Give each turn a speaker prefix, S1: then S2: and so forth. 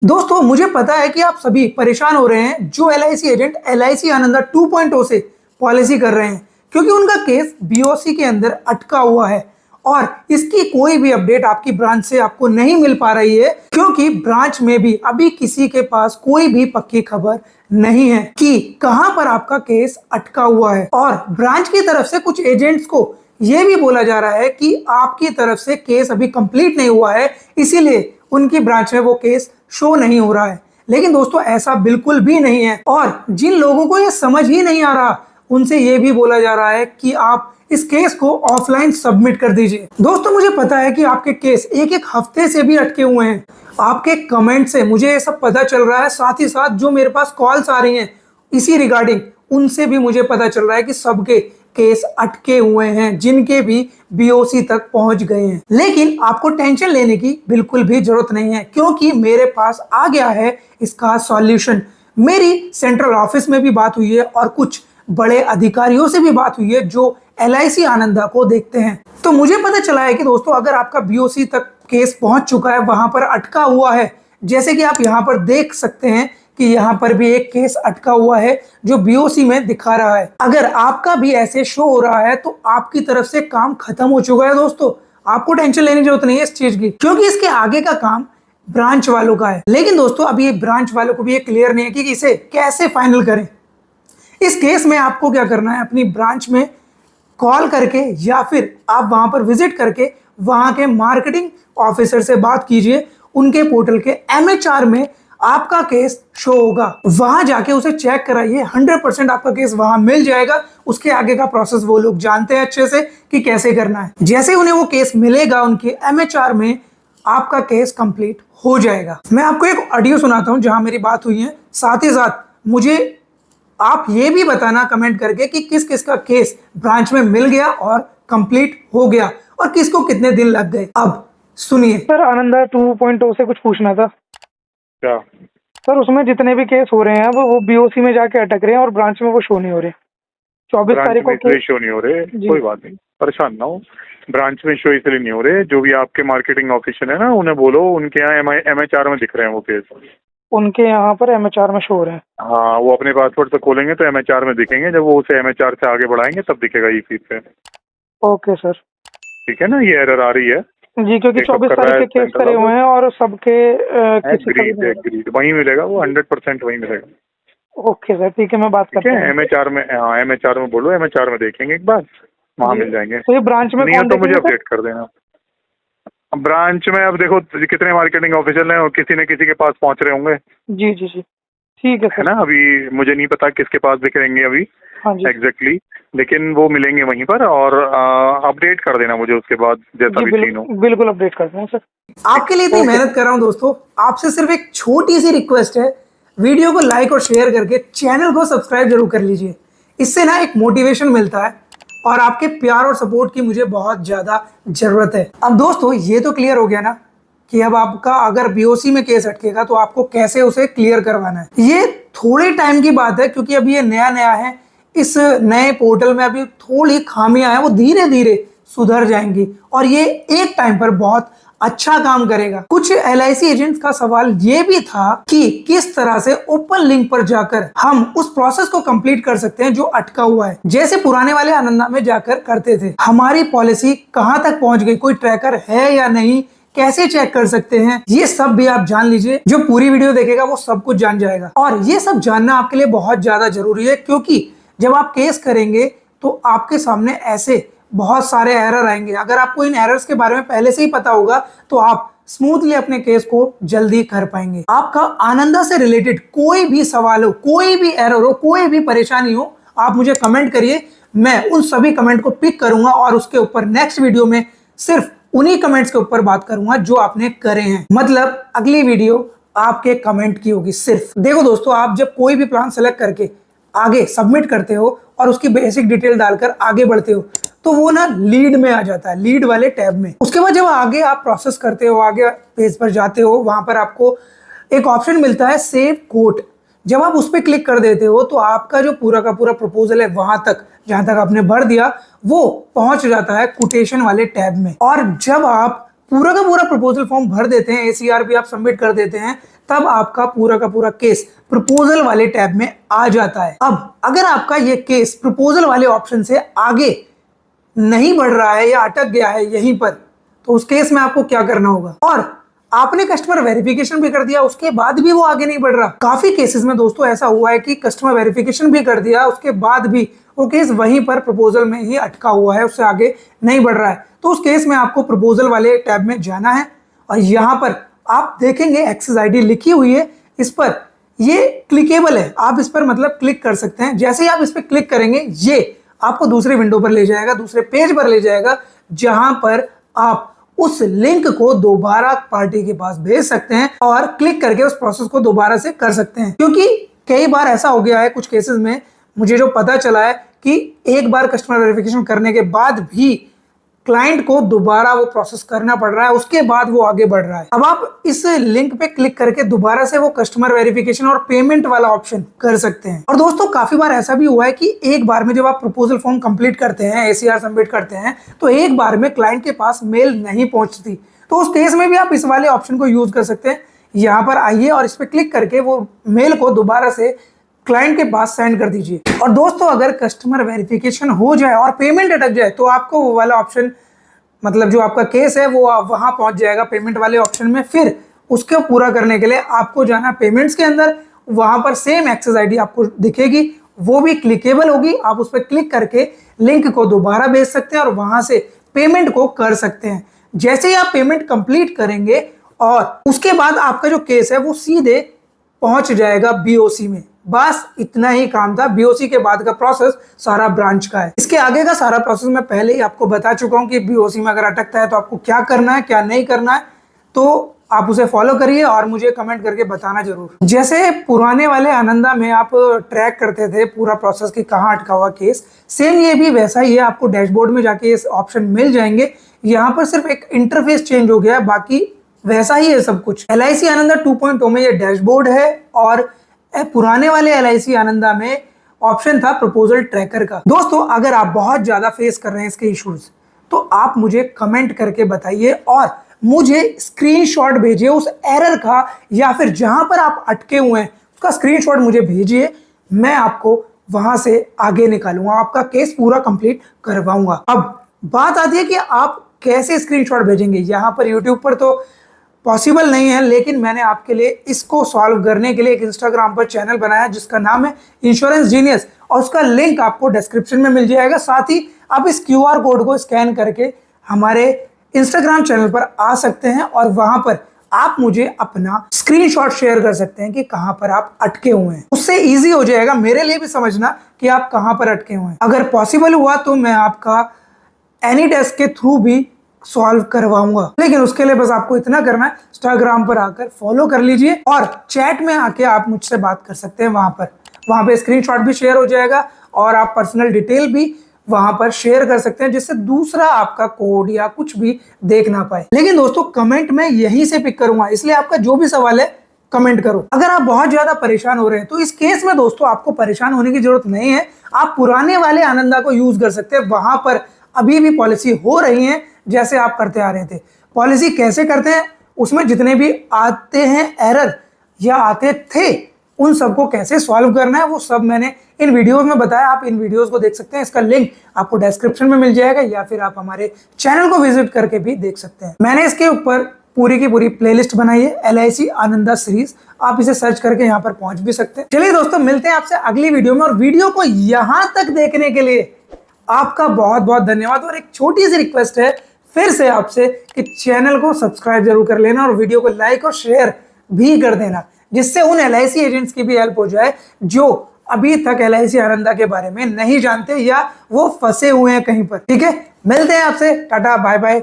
S1: दोस्तों मुझे पता है कि आप सभी परेशान हो रहे हैं जो एलआईसी एजेंट एलआईसी आनंदा 2.0 से पॉलिसी कर रहे हैं, क्योंकि उनका केस बीओसी के अंदर अटका हुआ है और इसकी कोई भी अपडेट आपकी ब्रांच से आपको नहीं मिल पा रही है, क्योंकि ब्रांच में भी अभी किसी के पास कोई भी पक्की खबर नहीं है कि कहां पर आपका केस अटका हुआ है। और ब्रांच की तरफ से कुछ एजेंट्स को यह भी बोला जा रहा है कि आपकी तरफ से केस अभी कंप्लीट नहीं हुआ है, इसीलिए उनकी ब्रांच में वो केस शो नहीं हो रहा है। लेकिन दोस्तों ऐसा बिल्कुल भी नहीं है, और जिन लोगों को ये समझ ही नहीं आ रहा उनसे ये भी बोला जा रहा है कि आप इस केस को ऑफलाइन सबमिट कर दीजिए। दोस्तों मुझे पता है कि आपके केस एक एक हफ्ते से भी अटके हुए हैं। आपके कमेंट से मुझे ये सब पता चल रहा है, साथ ही साथ जो मेरे पास कॉल्स आ रही हैं इसी रिगार्डिंग, उनसे भी मुझे पता चल रहा है कि सबके केस अटके हुए हैं, जिनके भी बीओसी तक पहुंच गए हैं। लेकिन आपको टेंशन लेने की बिल्कुल भी जरूरत नहीं है, क्योंकि मेरे पास आ गया है इसका सॉल्यूशन। मेरी सेंट्रल ऑफिस में भी बात हुई है और कुछ बड़े अधिकारियों से भी बात हुई है जो एलआईसी आनंदा को देखते हैं। तो मुझे पता चला है कि दोस्तों अगर आपका बीओसी तक केस पहुंच चुका है, वहां पर अटका हुआ है, जैसे कि आप यहां पर देख सकते हैं कि यहाँ पर भी एक केस अटका हुआ है जो बीओसी में दिखा रहा है। अगर आपका भी ऐसे शो हो रहा है तो आपकी तरफ से काम खत्म हो चुका है। दोस्तों आपको टेंशन लेने की जरूरत नहीं है इस चीज की, क्योंकि इसके आगे का काम ब्रांच वालों का है। लेकिन दोस्तों अभी ये ब्रांच वालों को भी ये क्लियर नहीं है कि इसे कैसे फाइनल करें। इस केस में आपको क्या करना है, अपनी ब्रांच में कॉल करके या फिर आप वहां पर विजिट करके वहां के मार्केटिंग ऑफिसर से बात कीजिए। उनके पोर्टल के एमएचआर में आपका केस शो होगा, वहां जाके उसे चेक कराइए। 100% आपका केस वहां मिल जाएगा। उसके आगे का प्रोसेस वो लोग जानते हैं अच्छे से कि कैसे करना है। जैसे उन्हें वो केस मिलेगा उनके एमएचआर में, आपका केस कंप्लीट हो जाएगा। मैं आपको एक ऑडियो सुनाता हूं जहां मेरी बात हुई है। साथ ही साथ मुझे आप ये भी बताना कमेंट करके कि किस किस का केस ब्रांच में मिल गया और कंप्लीट हो गया और किसको कितने दिन लग गए। अब सुनिए।
S2: सर आनंदा 2.0 से कुछ पूछना था।
S3: क्या
S2: सर उसमें जितने भी केस हो रहे हैं वो बीओसी में जाके अटक रहे हैं और ब्रांच में वो शो नहीं हो रहे। 24
S3: ब्रांच
S2: तारीख
S3: में
S2: को
S3: इसलिए शो नहीं हो रहे? कोई बात नहीं, परेशान ना हो। ब्रांच में शो इसलिए नहीं हो रहे, जो भी आपके मार्केटिंग ऑफिसर है ना, उन्हें बोलो उनके यहाँ एमएचआर में दिख रहे हैं वो केस।
S2: उनके यहाँ पर एमएचआर में शो हो रहे हैं।
S3: हाँ, वो अपने पासवर्ड से खोलेंगे तो एमएचआर में दिखेंगे। जब वो उसे एमएचआर से आगे बढ़ाएंगे तब दिखेगा ई फीड पे।
S2: ओके सर,
S3: ठीक है ना, ये एरर आ रही है
S2: जी, क्योंकि 24 तारीख के केस करे हुए हैं और सबके किसी का भी नहीं।
S3: एग्रीड वहीं मिलेगा, वो 100% वहीं मिलेगा।
S2: ओके सर, ठीक है, मैं बात करता हूँ।
S3: एमएचआर में, हाँ एमएचआर में बोलो, एमएचआर में देखेंगे एक बार, वहाँ मिल जाएंगे।
S2: तो ये ब्रांच में
S3: नहीं
S2: कौन
S3: हो तो मुझे
S2: देखेंगे सर?
S3: अपडेट कर देना। ब्रांच में अब देखो कितने मार्केटिंग ऑफिसर हैं और किसी न किसी के पास पहुंच रहे होंगे।
S2: जी जी जी, ठीक है
S3: है
S2: सर।
S3: ना, अभी मुझे नहीं पता किसके पास दिख रहेंगे अभी
S2: हाँ जी,
S3: एग्जैक्टली, लेकिन वो मिलेंगे वहीं पर। और अपडेट कर देना मुझे उसके बाद जैसा
S2: जी
S3: भी सीन हो।
S2: बिल्कुल अपडेट करते हैं सर।
S1: आपके लिए इतनी मेहनत कर रहा हूं दोस्तों, आपसे सिर्फ एक छोटी सी रिक्वेस्ट है, वीडियो को लाइक और शेयर करके चैनल को सब्सक्राइब जरूर कर लीजिए। इससे ना एक मोटिवेशन मिलता है और आपके प्यार और सपोर्ट की मुझे बहुत ज्यादा जरूरत है। अब दोस्तों ये तो क्लियर हो गया ना कि अब आपका अगर बीओसी में केस अटकेगा तो आपको कैसे उसे क्लियर करवाना है। ये थोड़े टाइम की बात है, क्योंकि अभी ये नया नया है। इस नए पोर्टल में अभी थोड़ी खामियां हैं, वो धीरे धीरे सुधर जाएंगी और ये एक टाइम पर बहुत अच्छा काम करेगा। कुछ एलआईसी एजेंट्स का सवाल ये भी था कि किस तरह से ओपन लिंक पर जाकर हम उस प्रोसेस को कंप्लीट कर सकते हैं जो अटका हुआ है, जैसे पुराने वाले आनंदा में जाकर करते थे। हमारी पॉलिसी कहां तक पहुंच गई, कोई ट्रैकर है या नहीं, कैसे चेक कर सकते हैं, ये सब भी आप जान लीजिए। जो पूरी वीडियो देखेगा वो सब कुछ जान जाएगा। और ये सब जानना आपके लिए बहुत ज्यादा जरूरी है, क्योंकि जब आप केस करेंगे तो आपके सामने ऐसे बहुत सारे एरर आएंगे। अगर आपको इन एरर्स के बारे में पहले से ही पता होगा तो आप स्मूथली अपने केस को जल्दी कर पाएंगे। आपका आनंदा से रिलेटेड कोई भी सवाल हो, कोई भी एरर हो, कोई भी परेशानी हो, आप मुझे कमेंट करिए। मैं उन सभी कमेंट को पिक करूंगा और उसके ऊपर नेक्स्ट वीडियो में सिर्फ उन्हीं कमेंट्स के ऊपर बात करूंगा जो आपने करे हैं। मतलब अगली वीडियो आपके कमेंट की होगी सिर्फ। देखो दोस्तों, आप जब कोई भी प्लान सेलेक्ट करके आगे सबमिट करते हो और उसकी बेसिक डिटेल डालकर आगे बढ़ते हो तो वो ना लीड में आ जाता है, लीड वाले टैब में। उसके बाद जब आगे आप प्रोसेस करते हो, आगे पेज पर जाते हो, वहां पर आपको एक ऑप्शन मिलता है सेव कोट। जब आप उस पर क्लिक कर देते हो तो आपका जो पूरा का पूरा प्रपोजल है वहां तक जहां तक आपने भर दिया वो पहुंच जाता है कोटेशन वाले टैब में। और जब आप पूरा का पूरा प्रपोजल फॉर्म भर देते हैं, एसीआर भी आप सबमिट कर देते हैं, तब आपका पूरा का पूरा केस प्रपोजल वाले टैब में आ जाता है। अब अगर आपका ये केस प्रपोजल वाले ऑप्शन से आगे नहीं बढ़ रहा है या अटक गया है यहीं पर, तो उस केस में आपको क्या करना होगा। और आपने कस्टमर वेरिफिकेशन भी कर दिया, उसके बाद भी वो आगे नहीं बढ़ रहा। काफी केसेस में दोस्तों ऐसा हुआ है कि कस्टमर वेरिफिकेशन भी कर दिया, उसके बाद भी वो केस वहीं पर प्रपोजल में ही अटका हुआ है, उससे आगे नहीं बढ़ रहा है। तो उस केस में आपको प्रपोजल वाले टैब में जाना है और यहाँ पर आप देखेंगे एक्सेस आईडी लिखी हुई है, इस पर ये क्लिकेबल है, आप इस पर मतलब क्लिक कर सकते हैं। जैसे ही आप इस पर क्लिक करेंगे ये आपको दूसरे विंडो पर ले जाएगा, दूसरे पेज पर ले जाएगा, जहां पर आप उस लिंक को दोबारा पार्टी के पास भेज सकते हैं और क्लिक करके उस प्रोसेस को दोबारा से कर सकते हैं। क्योंकि कई बार ऐसा हो गया है कुछ केसेस में, मुझे जो पता चला है कि एक बार कस्टमर वेरिफिकेशन करने के बाद भी क्लाइंट को दोबारा वो प्रोसेस करना पड़ रहा है, उसके बाद वो आगे बढ़ रहा है। अब आप इस लिंक पे क्लिक करके दोबारा से वो कस्टमर वेरिफिकेशन और पेमेंट वाला ऑप्शन कर सकते हैं। और दोस्तों काफी बार ऐसा भी हुआ है कि एक बार में जब आप प्रपोजल फॉर्म कंप्लीट करते हैं, ACR सबमिट करते हैं, तो एक बार में क्लाइंट के पास मेल नहीं पहुंचती, तो उस केस में भी आप इस वाले ऑप्शन को यूज कर सकते हैं। यहाँ पर आइए और इस पर क्लिक करके वो मेल को दोबारा से क्लाइंट के पास सेंड कर दीजिए। और दोस्तों अगर कस्टमर वेरिफिकेशन हो जाए और पेमेंट अटक जाए, तो आपको वो वाला ऑप्शन मतलब जो आपका केस है वो वहां पहुंच जाएगा पेमेंट वाले ऑप्शन में। फिर उसको पूरा करने के लिए आपको जाना पेमेंट्स के अंदर, वहां पर सेम एक्सेस आईडी आपको दिखेगी, वो भी क्लिकेबल होगी, आप उस पर क्लिक करके लिंक को दोबारा भेज सकते हैं और वहां से पेमेंट को कर सकते हैं। जैसे ही आप पेमेंट कंप्लीट करेंगे और उसके बाद आपका जो केस है वो सीधे पहुंच जाएगा BOC में। बस इतना ही काम था। BOC के बाद का प्रोसेस सारा ब्रांच का है। इसके आगे का सारा प्रोसेस मैं पहले ही आपको बता चुका हूं कि BOC में अगर अटकता है तो आपको क्या करना है, क्या नहीं करना है, तो आप उसे फॉलो करिए और मुझे कमेंट करके बताना जरूर। जैसे पुराने वाले आनंदा में आप ट्रैक करते थे पूरा प्रोसेस कि कहाँ अटका हुआ केस, सेम ये भी वैसा ही है। आपको डैशबोर्ड में जाके इस ऑप्शन मिल जाएंगे। यहाँ पर सिर्फ एक इंटरफेस चेंज हो गया है, बाकी वैसा ही है सब कुछ। LIC आनंदा 2.0 में ये डैशबोर्ड है और पुराने वाले LIC आनंदा में ऑप्शन था प्रपोजल ट्रैकर का। दोस्तों अगर आप बहुत ज्यादा फेस कर रहे हैं इसके इश्यूज, तो आप मुझे कमेंट करके बताइए और मुझे स्क्रीनशॉट भेजिए उस एरर का, या फिर जहां पर आप अटके हुए हैं उसका स्क्रीनशॉट मुझे भेजिए। मैं आपको वहां से आगे निकालूंगा, आपका केस पूरा कंप्लीट करवाऊंगा। अब बात आती है कि आप कैसे स्क्रीनशॉट भेजेंगे। यहाँ पर यूट्यूब पर तो पॉसिबल नहीं है, लेकिन मैंने आपके लिए इसको सॉल्व करने के लिए एक इंस्टाग्राम पर चैनल बनाया जिसका नाम है इंश्योरेंस जीनियस, और उसका लिंक आपको डिस्क्रिप्शन में मिल जाएगा। साथ ही आप इस QR कोड को स्कैन करके हमारे इंस्टाग्राम चैनल पर आ सकते हैं और वहां पर आप मुझे अपना स्क्रीनशॉट शेयर कर सकते हैं कि कहां पर आप अटके हुए हैं। उससे इजी हो जाएगा मेरे लिए भी समझना कि आप कहां पर अटके हुए हैं। अगर पॉसिबल हुआ तो मैं आपका एनीडेस्क के थ्रू भी सॉल्व करवाऊंगा, लेकिन उसके लिए बस आपको इतना करना है, इंस्टाग्राम पर आकर फॉलो कर लीजिए और चैट में आके आप मुझसे बात कर सकते हैं। वहां पे स्क्रीनशॉट भी शेयर हो जाएगा और आप पर्सनल डिटेल भी वहां पर शेयर कर सकते हैं, जिससे दूसरा आपका कोड या कुछ भी देख ना पाए। लेकिन दोस्तों कमेंट में यहीं से पिक करूंगा, इसलिए आपका जो भी सवाल है कमेंट करो। अगर आप बहुत ज्यादा परेशान हो रहे हैं तो इस केस में दोस्तों आपको परेशान होने की जरूरत नहीं है। आप पुराने वाले आनंदा को यूज कर सकते हैं, वहां पर अभी भी पॉलिसी हो रही है जैसे आप करते आ रहे थे। पॉलिसी कैसे करते हैं, उसमें जितने भी आते हैं एरर या आते थे उन सबको कैसे सॉल्व करना है वो सब मैंने इन वीडियोस में बताया। आप इन वीडियोस को देख सकते हैं, इसका लिंक आपको डिस्क्रिप्शन में मिल जाएगा, या फिर आप हमारे चैनल को विजिट करके भी देख सकते हैं। मैंने इसके ऊपर पूरी की पूरी प्लेलिस्ट बनाई है LIC आनंदा सीरीज, आप इसे सर्च करके यहाँ पर पहुंच भी सकते हैं। चलिए दोस्तों मिलते हैं आपसे अगली वीडियो में, और वीडियो को यहाँ तक देखने के लिए आपका बहुत बहुत धन्यवाद। और एक छोटी सी रिक्वेस्ट है फिर से आपसे कि चैनल को सब्सक्राइब जरूर कर लेना और वीडियो को लाइक और शेयर भी कर देना, जिससे उन LIC एजेंट्स की भी हेल्प हो जाए जो अभी तक LIC आनंदा के बारे में नहीं जानते या वो फंसे हुए हैं कहीं पर। ठीक है, मिलते हैं आपसे, टाटा बाय बाय।